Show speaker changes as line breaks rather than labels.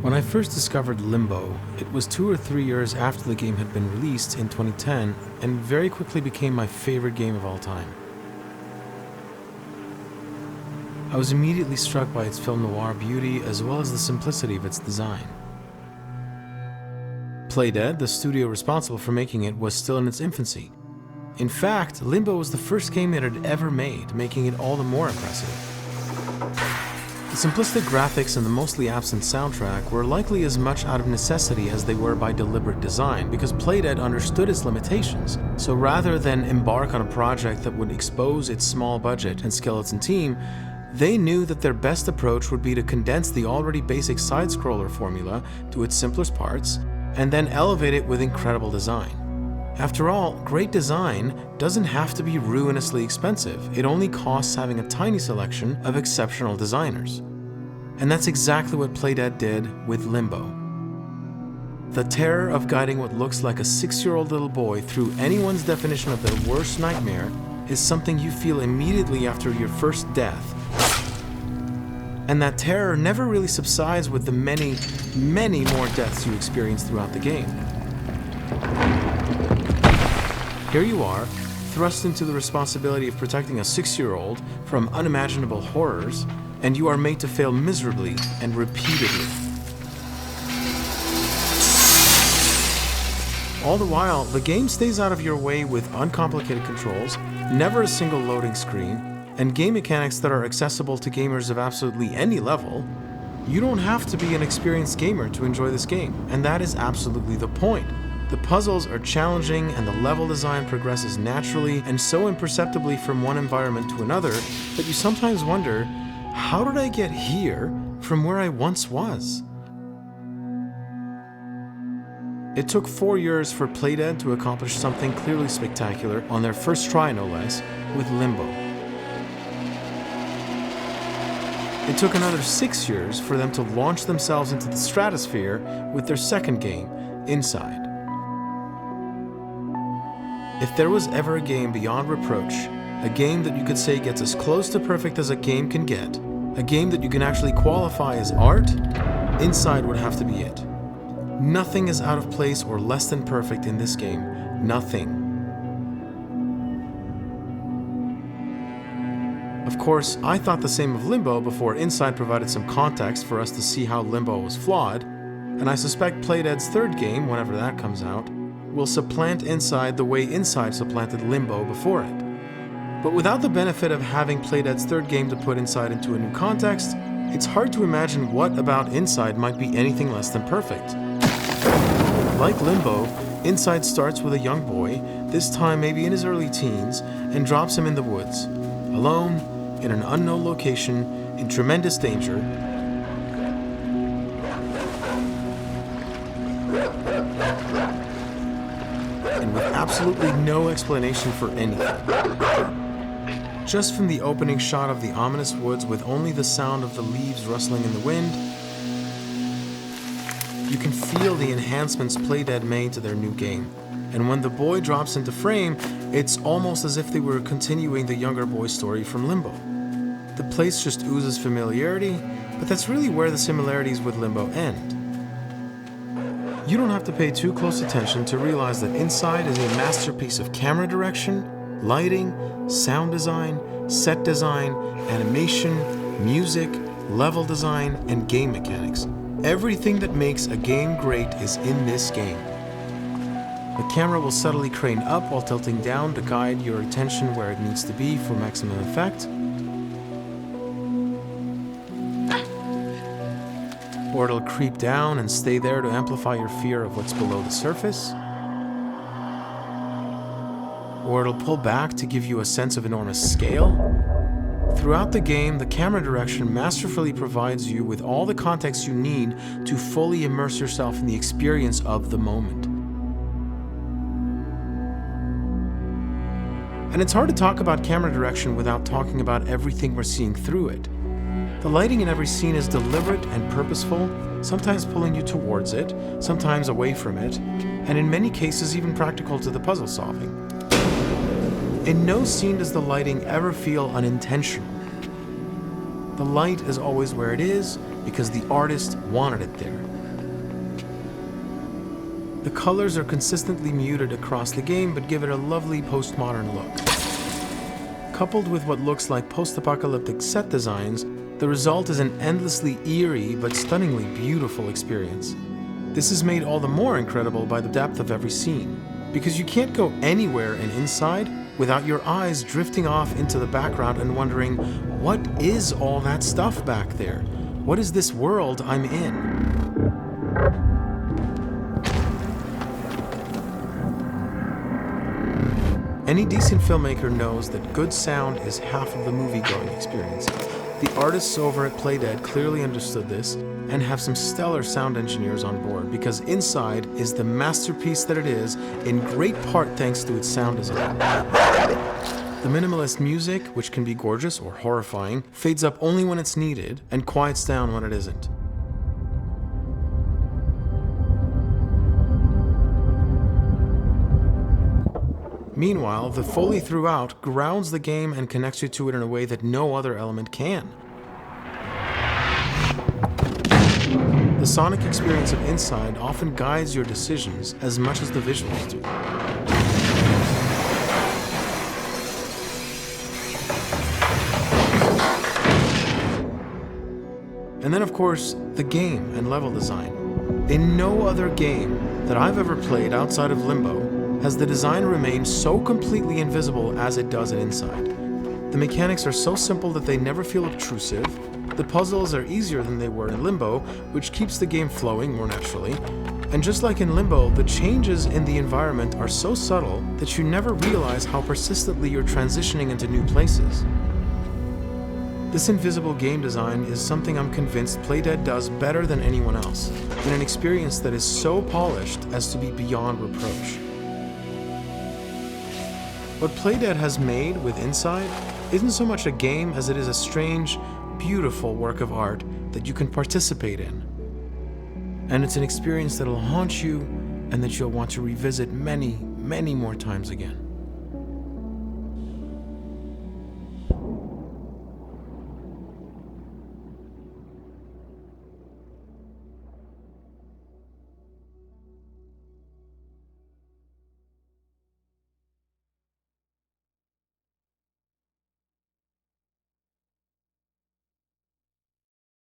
When I first discovered Limbo, it was 2 or 3 years after the game had been released in 2010 and very quickly became my favorite game of all time. I was immediately struck by its film noir beauty as well as the simplicity of its design. Playdead, the studio responsible for making it, was still in its infancy. In fact, Limbo was the first game it had ever made, making it all the more impressive. The simplistic graphics and the mostly absent soundtrack were likely as much out of necessity as they were by deliberate design, because Playdead understood its limitations. So rather than embark on a project that would expose its small budget and skeleton team, they knew that their best approach would be to condense the already basic side-scroller formula to its simplest parts, and then elevate it with incredible design. After all, great design doesn't have to be ruinously expensive. It only costs having a tiny selection of exceptional designers. And that's exactly what Playdead did with Limbo. The terror of guiding what looks like a 6-year-old little boy through anyone's definition of their worst nightmare is something you feel immediately after your first death. And that terror never really subsides with the many, many more deaths you experience throughout the game. Here you are, thrust into the responsibility of protecting a 6-year-old from unimaginable horrors, and you are made to fail miserably and repeatedly. All the while, the game stays out of your way with uncomplicated controls, never a single loading screen, and game mechanics that are accessible to gamers of absolutely any level. You don't have to be an experienced gamer to enjoy this game, and that is absolutely the point. The puzzles are challenging and the level design progresses naturally and so imperceptibly from one environment to another that you sometimes wonder, how did I get here from where I once was? It took 4 years for Playdead to accomplish something clearly spectacular on their first try, no less, with Limbo. It took another 6 years for them to launch themselves into the stratosphere with their second game, Inside. If there was ever a game beyond reproach, a game that you could say gets as close to perfect as a game can get, a game that you can actually qualify as art, Inside would have to be it. Nothing is out of place or less than perfect in this game. Nothing. Of course, I thought the same of Limbo before Inside provided some context for us to see how Limbo was flawed, and I suspect Playdead's third game, whenever that comes out, will supplant Inside the way Inside supplanted Limbo before it. But without the benefit of having Playdead's third game to put Inside into a new context, it's hard to imagine what about Inside might be anything less than perfect. Like Limbo, Inside starts with a young boy, this time maybe in his early teens, and drops him in the woods, alone, in an unknown location, in tremendous danger. And with absolutely no explanation for anything. Just from the opening shot of the ominous woods with only the sound of the leaves rustling in the wind, you can feel the enhancements Playdead made to their new game. And when the boy drops into frame, it's almost as if they were continuing the younger boy's story from Limbo. The place just oozes familiarity, but that's really where the similarities with Limbo end. You don't have to pay too close attention to realize that Inside is a masterpiece of camera direction, lighting, sound design, set design, animation, music, level design, and game mechanics. Everything that makes a game great is in this game. The camera will subtly crane up while tilting down to guide your attention where it needs to be for maximum effect. Or it'll creep down and stay there to amplify your fear of what's below the surface. Or it'll pull back to give you a sense of enormous scale. Throughout the game, the camera direction masterfully provides you with all the context you need to fully immerse yourself in the experience of the moment. And it's hard to talk about camera direction without talking about everything we're seeing through it. The lighting in every scene is deliberate and purposeful, sometimes pulling you towards it, sometimes away from it, and in many cases even practical to the puzzle solving. In no scene does the lighting ever feel unintentional. The light is always where it is because the artist wanted it there. The colors are consistently muted across the game but give it a lovely postmodern look. Coupled with what looks like post-apocalyptic set designs, the result is an endlessly eerie but stunningly beautiful experience. This is made all the more incredible by the depth of every scene, because you can't go anywhere in Inside without your eyes drifting off into the background and wondering, what is all that stuff back there? What is this world I'm in? Any decent filmmaker knows that good sound is half of the movie-going experience. The artists over at Playdead clearly understood this and have some stellar sound engineers on board, because Inside is the masterpiece that it is, in great part thanks to its sound design. The minimalist music, which can be gorgeous or horrifying, fades up only when it's needed and quiets down when it isn't. Meanwhile, the Foley throughout grounds the game and connects you to it in a way that no other element can. The sonic experience of Inside often guides your decisions as much as the visuals do. And then, of course, the game and level design. In no other game that I've ever played outside of Limbo has the design remained so completely invisible as it does in Inside. The mechanics are so simple that they never feel obtrusive. The puzzles are easier than they were in Limbo, which keeps the game flowing more naturally. And just like in Limbo, the changes in the environment are so subtle that you never realize how persistently you're transitioning into new places. This invisible game design is something I'm convinced Playdead does better than anyone else, in an experience that is so polished as to be beyond reproach. What Playdead has made with Inside isn't so much a game as it is a strange, beautiful work of art that you can participate in. And it's an experience that'll haunt you and that you'll want to revisit many, many more times again.